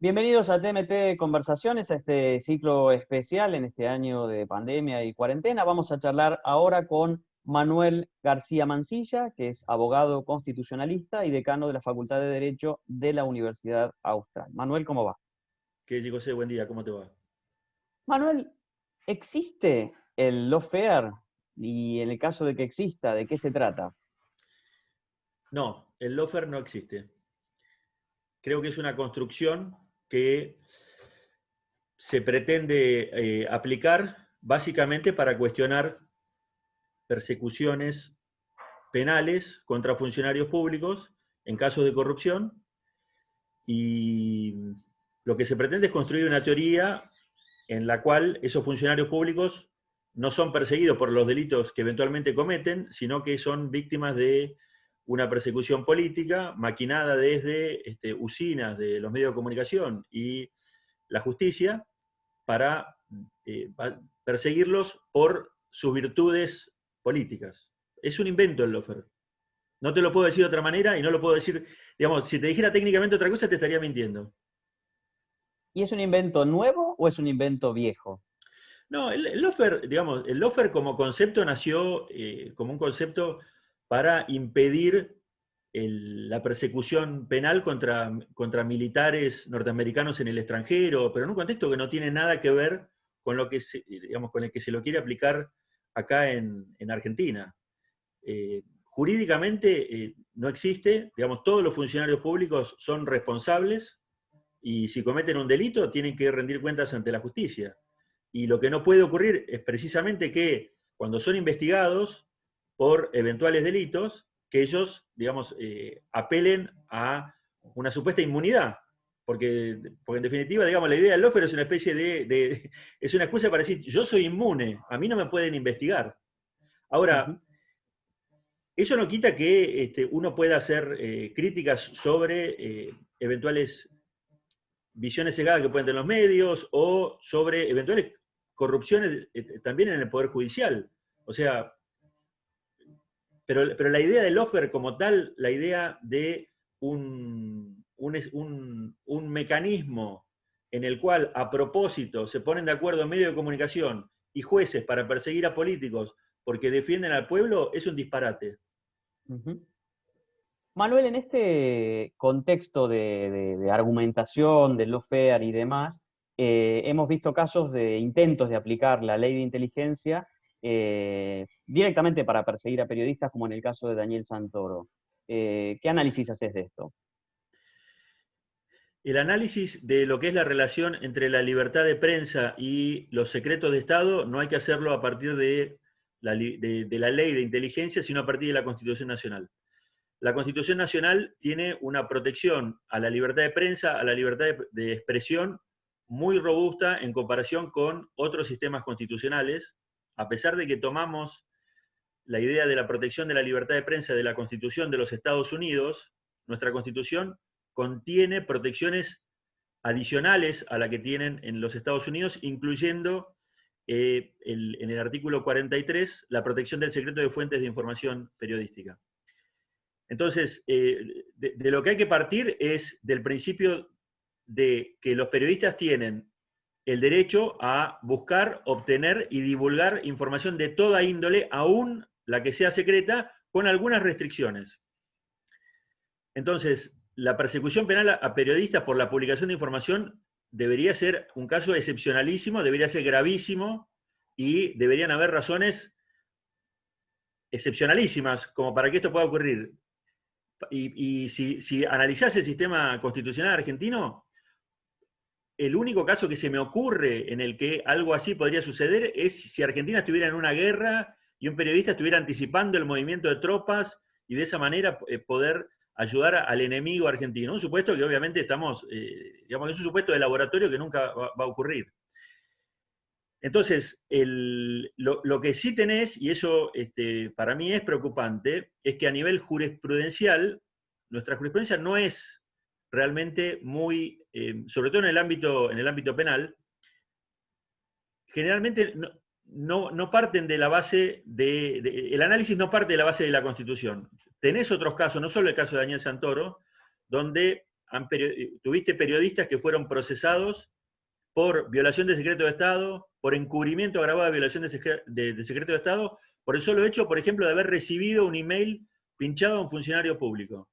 Bienvenidos a TMT Conversaciones, a este ciclo especial en este año de pandemia y cuarentena. Vamos a charlar ahora con Manuel García Mansilla, que es abogado constitucionalista y decano de la Facultad de Derecho de la Universidad Austral. Manuel, ¿cómo va? ¿Qué dice José? Buen día, ¿cómo te va? Manuel, ¿existe el lawfare? Y en el caso de que exista, ¿de qué se trata? No, el lofer no existe. Creo que es una construcción que se pretende aplicar básicamente para cuestionar persecuciones penales contra funcionarios públicos en casos de corrupción, y lo que se pretende es construir una teoría en la cual esos funcionarios públicos no son perseguidos por los delitos que eventualmente cometen, sino que son víctimas de una persecución política maquinada desde usinas de los medios de comunicación y la justicia para perseguirlos por sus virtudes políticas. Es un invento el lofer. No te lo puedo decir de otra manera y no lo puedo decir, digamos, si te dijera técnicamente otra cosa te estaría mintiendo. ¿Y es un invento nuevo o es un invento viejo? No, el lofer, digamos, el lofer como concepto nació como un concepto para impedir la persecución penal contra militares norteamericanos en el extranjero, pero en un contexto que no tiene nada que ver con lo que digamos, con el que se lo quiere aplicar acá en Argentina. Jurídicamente no existe, digamos, todos los funcionarios públicos son responsables y si cometen un delito tienen que rendir cuentas ante la justicia. Y lo que no puede ocurrir es precisamente que cuando son investigados por eventuales delitos, que ellos, digamos, apelen a una supuesta inmunidad. Porque en definitiva, digamos, la idea del lawfare es una especie es una excusa para decir, yo soy inmune, a mí no me pueden investigar. Ahora, Ujú. eso no quita que uno pueda hacer críticas sobre eventuales visiones cegadas que pueden tener los medios o sobre eventuales corrupciones también en el Poder Judicial. O sea, pero la idea del offer como tal, la idea de un mecanismo en el cual a propósito se ponen de acuerdo medios de comunicación y jueces para perseguir a políticos porque defienden al pueblo, es un disparate. Ujú. Manuel, en este contexto de argumentación, del lawfare y demás, hemos visto casos de intentos de aplicar la ley de inteligencia directamente para perseguir a periodistas, como en el caso de Daniel Santoro. ¿Qué análisis haces de esto? El análisis de lo que es la relación entre la libertad de prensa y los secretos de Estado no hay que hacerlo a partir de la ley de inteligencia, sino a partir de la Constitución Nacional. La Constitución Nacional tiene una protección a la libertad de prensa, a la libertad de expresión muy robusta en comparación con otros sistemas constitucionales, a pesar de que tomamos la idea de la protección de la libertad de prensa de la Constitución de los Estados Unidos. Nuestra Constitución contiene protecciones adicionales a la que tienen en los Estados Unidos, incluyendo en el artículo 43 la protección del secreto de fuentes de información periodística. Entonces, de lo que hay que partir es del principio de que los periodistas tienen el derecho a buscar, obtener y divulgar información de toda índole, aún la que sea secreta, con algunas restricciones. Entonces, la persecución penal a periodistas por la publicación de información debería ser un caso excepcionalísimo, debería ser gravísimo y deberían haber razones excepcionalísimas como para que esto pueda ocurrir. Y si analizás el sistema constitucional argentino, el único caso que se me ocurre en el que algo así podría suceder es si Argentina estuviera en una guerra y un periodista estuviera anticipando el movimiento de tropas y de esa manera poder ayudar al enemigo argentino. Un supuesto que obviamente estamos, digamos, es un supuesto de laboratorio que nunca va a ocurrir. Entonces, lo que sí tenés, y eso para mí es preocupante, es que a nivel jurisprudencial, nuestra jurisprudencia no es realmente muy, sobre todo en el ámbito penal, generalmente no parten de la base el análisis no parte de la base de la Constitución. Tenés otros casos, no solo el caso de Daniel Santoro, donde tuviste periodistas que fueron procesados por violación de secreto de Estado, por encubrimiento agravado de violación de secreto de Estado, por el solo hecho, por ejemplo, de haber recibido un email pinchado a un funcionario público.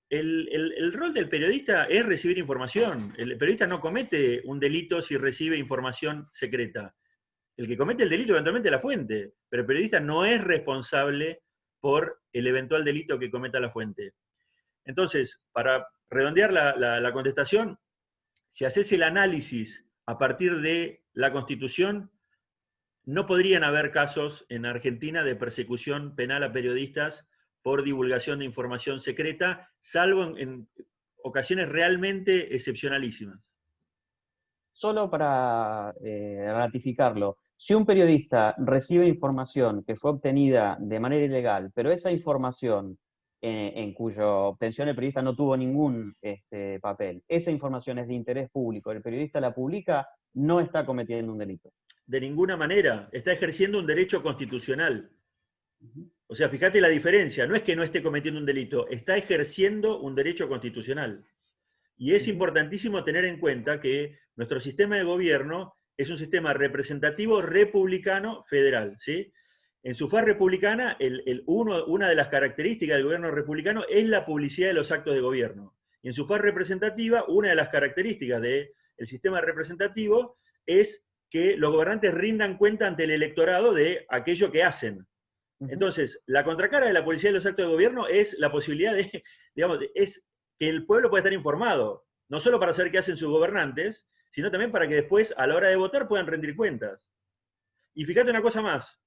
El rol del periodista es recibir información. El periodista no comete un delito si recibe información secreta. El que comete el delito eventualmente es la fuente, pero el periodista no es responsable por el eventual delito que cometa la fuente. Entonces, para redondear la contestación, si haces el análisis a partir de la Constitución, no podrían haber casos en Argentina de persecución penal a periodistas por divulgación de información secreta, salvo en ocasiones realmente excepcionalísimas. Solo para ratificarlo, si un periodista recibe información que fue obtenida de manera ilegal, pero esa información en cuya obtención el periodista no tuvo ningún papel, esa información es de interés público, el periodista la publica, no está cometiendo un delito. De ninguna manera, está ejerciendo un derecho constitucional. O sea, fíjate la diferencia, no es que no esté cometiendo un delito, está ejerciendo un derecho constitucional. Y es importantísimo tener en cuenta que nuestro sistema de gobierno es un sistema representativo republicano federal, ¿sí? En su faz republicana, una de las características del gobierno republicano es la publicidad de los actos de gobierno. Y en su faz representativa, una de las características del sistema representativo es que los gobernantes rindan cuenta ante el electorado de aquello que hacen. Entonces, la contracara de la publicidad de los actos de gobierno es la posibilidad de, digamos, es que el pueblo pueda estar informado, no solo para saber qué hacen sus gobernantes, sino también para que después, a la hora de votar, puedan rendir cuentas. Y fíjate una cosa más,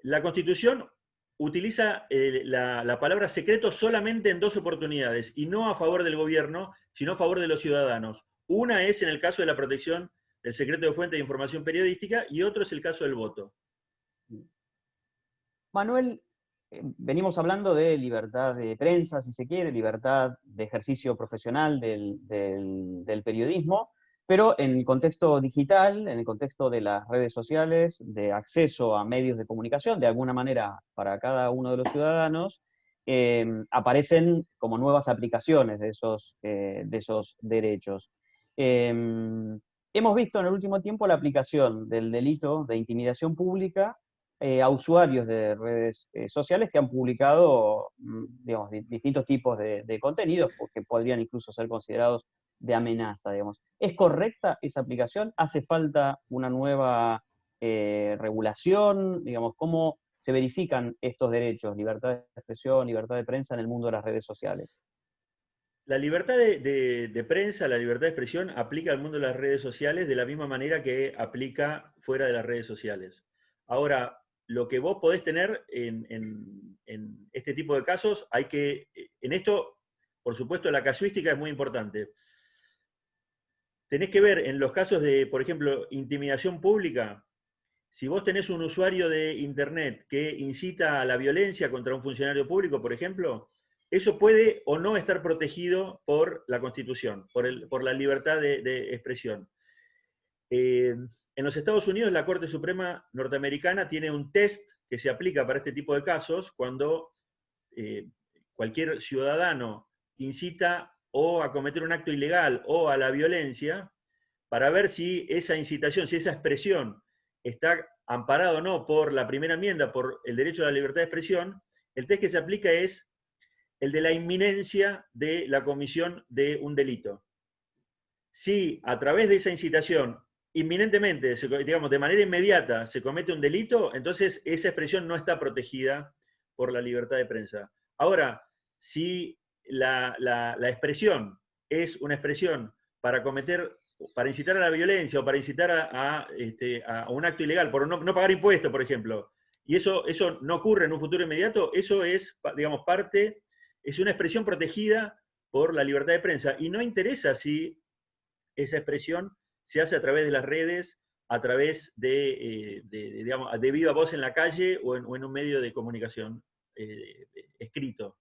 la Constitución utiliza la palabra secreto solamente en dos oportunidades, y no a favor del gobierno, sino a favor de los ciudadanos. Una es en el caso de la protección del secreto de fuente de información periodística, y otro es el caso del voto. Manuel, venimos hablando de libertad de prensa, si se quiere, libertad de ejercicio profesional del periodismo, pero en el contexto digital, en el contexto de las redes sociales, de acceso a medios de comunicación, de alguna manera para cada uno de los ciudadanos, aparecen como nuevas aplicaciones de esos derechos. Hemos visto en el último tiempo la aplicación del delito de intimidación pública a usuarios de redes sociales que han publicado digamos, distintos tipos de contenidos que podrían incluso ser considerados de amenaza, digamos. ¿Es correcta esa aplicación? ¿Hace falta una nueva regulación? Digamos, ¿cómo se verifican estos derechos, libertad de expresión, libertad de prensa en el mundo de las redes sociales? La libertad de prensa, la libertad de expresión aplica al mundo de las redes sociales de la misma manera que aplica fuera de las redes sociales. Ahora, lo que vos podés tener en este tipo de casos, en esto, por supuesto, la casuística es muy importante. Tenés que ver en los casos de, por ejemplo, intimidación pública, si vos tenés un usuario de Internet que incita a la violencia contra un funcionario público, por ejemplo, eso puede o no estar protegido por la Constitución, por la libertad de expresión. En los Estados Unidos, la Corte Suprema norteamericana tiene un test que se aplica para este tipo de casos cuando cualquier ciudadano incita o a cometer un acto ilegal o a la violencia, para ver si esa incitación, si esa expresión está amparada o no por la primera enmienda, por el derecho a la libertad de expresión. El test que se aplica es el de la inminencia de la comisión de un delito. Si a través de esa incitación, inminentemente, digamos, de manera inmediata, se comete un delito, entonces esa expresión no está protegida por la libertad de prensa. Ahora, si la expresión es una expresión para incitar a la violencia o para incitar a un acto ilegal, por no pagar impuestos, por ejemplo, y eso no ocurre en un futuro inmediato, eso es, digamos, es una expresión protegida por la libertad de prensa, y no interesa si esa expresión se hace a través de las redes, a través digamos, de viva voz en la calle o en un medio de comunicación escrito.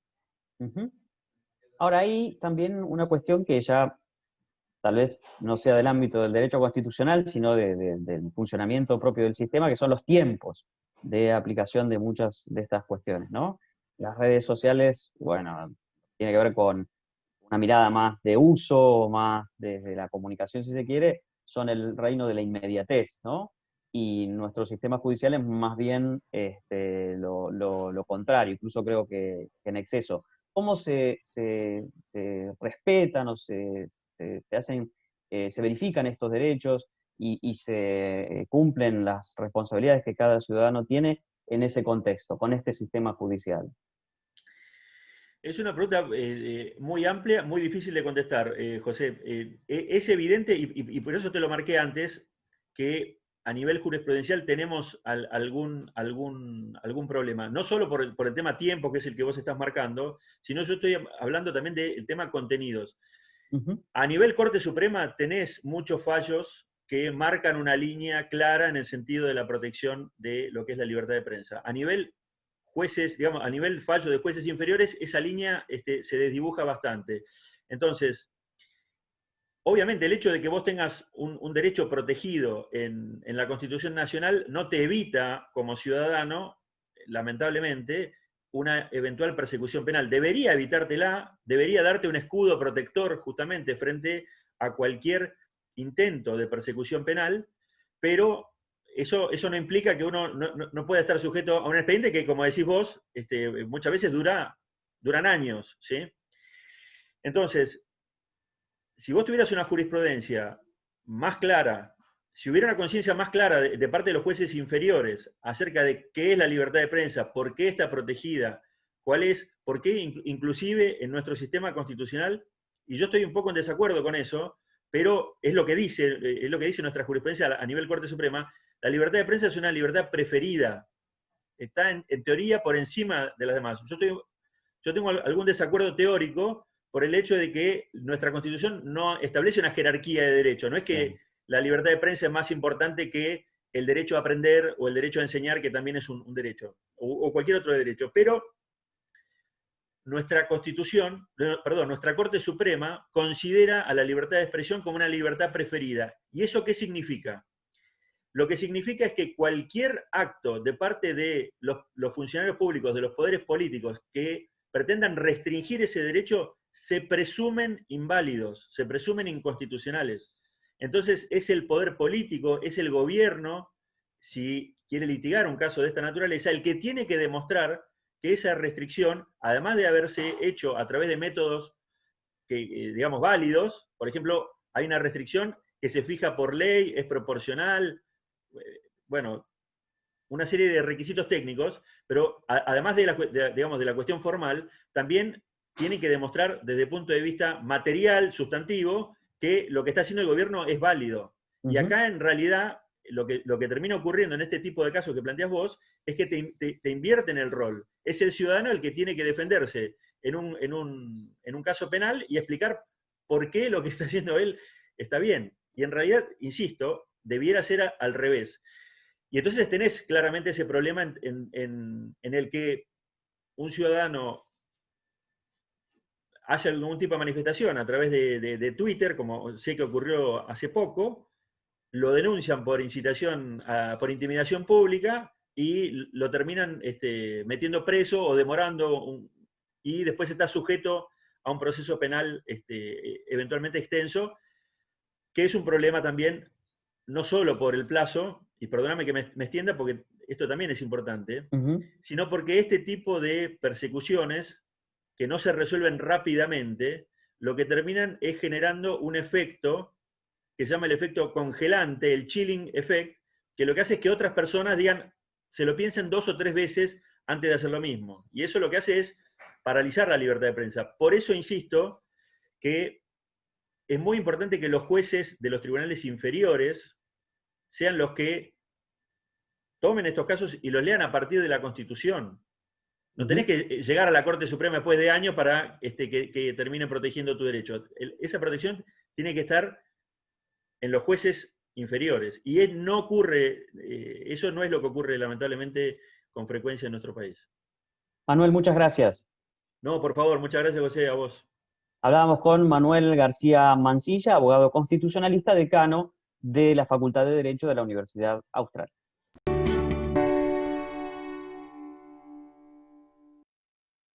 Ahora hay también una cuestión que ya tal vez no sea del ámbito del derecho constitucional, sino del funcionamiento propio del sistema, que son los tiempos de aplicación de muchas de estas cuestiones, ¿no? Las redes sociales, bueno, tiene que ver con una mirada más de uso, más desde la comunicación, si se quiere, son el reino de la inmediatez, ¿no? Y nuestro sistema judicial es más bien lo contrario, incluso creo que en exceso. ¿Cómo se respetan o se hacen, se verifican estos derechos y se cumplen las responsabilidades que cada ciudadano tiene en ese contexto, con este sistema judicial? Es una pregunta muy amplia, muy difícil de contestar, José. Es evidente, y por eso te lo marqué antes, que a nivel jurisprudencial tenemos algún problema. No solo por el tema tiempo, que es el que vos estás marcando, sino yo estoy hablando también del tema contenidos. Ujú. A nivel Corte Suprema tenés muchos fallos que marcan una línea clara en el sentido de la protección de lo que es la libertad de prensa. A nivel jueces, digamos, a nivel fallo de jueces inferiores, esa línea se desdibuja bastante. Entonces, obviamente el hecho de que vos tengas un derecho protegido en la Constitución Nacional no te evita, como ciudadano, lamentablemente, una eventual persecución penal. Debería evitártela, debería darte un escudo protector justamente frente a cualquier intento de persecución penal, pero eso no implica que uno no pueda estar sujeto a un expediente que, como decís vos, muchas veces duran años, ¿sí? Entonces, si vos tuvieras una jurisprudencia más clara, si hubiera una conciencia más clara de parte de los jueces inferiores acerca de qué es la libertad de prensa, por qué está protegida, por qué inclusive en nuestro sistema constitucional, y yo estoy un poco en desacuerdo con eso, pero es lo que dice nuestra jurisprudencia a nivel Corte Suprema, la libertad de prensa es una libertad preferida, está en teoría por encima de las demás. Yo tengo algún desacuerdo teórico por el hecho de que nuestra Constitución no establece una jerarquía de derechos. No es que la libertad de prensa es más importante que el derecho a aprender o el derecho a enseñar, que también es un derecho, o cualquier otro derecho. Pero nuestra Constitución, perdón, nuestra Corte Suprema considera a la libertad de expresión como una libertad preferida. ¿Y eso qué significa? Lo que significa es que cualquier acto de parte de los funcionarios públicos, de los poderes políticos, que pretendan restringir ese derecho, se presumen inválidos, se presumen inconstitucionales. Entonces es el poder político, es el gobierno, si quiere litigar un caso de esta naturaleza, el que tiene que demostrar que esa restricción, además de haberse hecho a través de métodos que, digamos, válidos, por ejemplo, hay una restricción que se fija por ley, es proporcional, bueno, una serie de requisitos técnicos, pero además digamos, de la cuestión formal, también tienen que demostrar desde el punto de vista material, sustantivo, que lo que está haciendo el gobierno es válido. Y acá en realidad lo que termina ocurriendo en este tipo de casos que planteas vos es que te invierten el rol. Es el ciudadano el que tiene que defenderse en un caso penal y explicar por qué lo que está haciendo él está bien. Y en realidad, insisto, debiera ser al revés. Y entonces tenés claramente ese problema en el que un ciudadano hace algún tipo de manifestación a través de Twitter, como sé que ocurrió hace poco, lo denuncian por incitación, por intimidación pública y lo terminan metiendo preso o demorando, y después está sujeto a un proceso penal eventualmente extenso, que es un problema también, no solo por el plazo, y perdóname que me extienda porque esto también es importante, sino porque este tipo de persecuciones que no se resuelven rápidamente, lo que terminan es generando un efecto que se llama el efecto congelante, el chilling effect, que lo que hace es que otras personas se lo piensen 2 o 3 veces antes de hacer lo mismo. Y eso lo que hace es paralizar la libertad de prensa. Por eso insisto que es muy importante que los jueces de los tribunales inferiores sean los que tomen estos casos y los lean a partir de la Constitución. No tenés que llegar a la Corte Suprema después de años para que termine protegiendo tu derecho. Esa protección tiene que estar en los jueces inferiores. Y no ocurre, eso no es lo que ocurre lamentablemente con frecuencia en nuestro país. Manuel, muchas gracias. No, por favor, muchas gracias, José, a vos. Hablábamos con Manuel García Mancilla, abogado constitucionalista, decano de la Facultad de Derecho de la Universidad Austral.